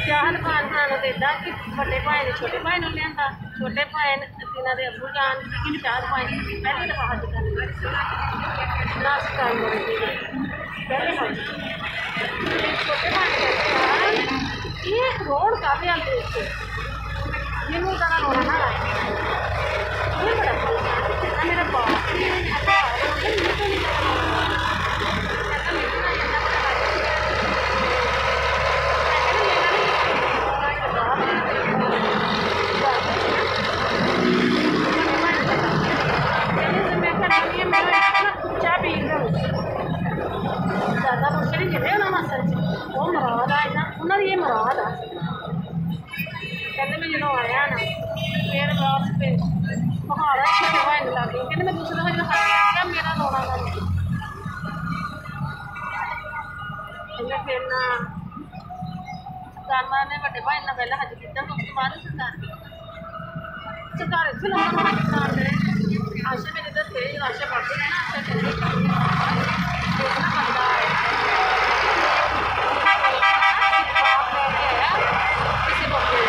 ਚਾਹਤ ਖਾਨ ਨੂੰ ਦੇਦਾ ਕਿ ਵੱਡੇ ਭਾਈ ਨੇ ਛੋਟੇ ਭਾਈ ਨੂੰ ਲਿਆਂਦਾ, ਛੋਟੇ ਭਾਈ ਨੇ ਇਹਨਾਂ ਦੇ ਅੱਬੂ ਜਾਨ ਕਿ ਚਾਹਤ ਭਾਈ ਪਹਿਲੇ ਦਫਾ ਹੱਜ ਕਰਨਾ ਲਾਸਟ ਟਾਈਮ ਪਹਿਲੇ ਹੱਜ ਛੋਟੇ ਭਾਈ कहते ये रोड काफी आते इससे ये मुँह तरह रोना ना ये बड़ा ना मेरा बाप ज़्यादा मुश्किल नहीं है ना असल वो मुराद है ना उन्होंने ये मुराद है कहते मैं जो आया ना फिर बस फिर पहाड़ा छोटे भाई ने लग गई कहते मैं दूसरे भाई ने खाया मेरा रोना था फिर ना सरकार ने बड़े भाई ने पहले हज किया तो उसके बाद सरकार इतने लंबा सरकार ने आशा मेरे इधर थे आशा पढ़ते हैं ना आशा चलती देखना बनता है किसी मौके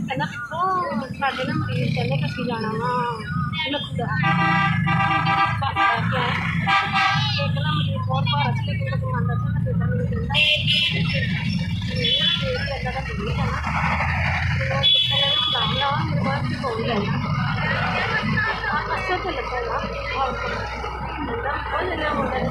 मैं ना मदीने जाना साढ़े ना मरीज कहने कसी जाना वा लखूदा एक ना मरीज बहुत भारत से लेकिन कमांडर से बेटा मेरे कहना मेरे पास हो जाना अच्छा तो लगता है और बहुत जगह होता है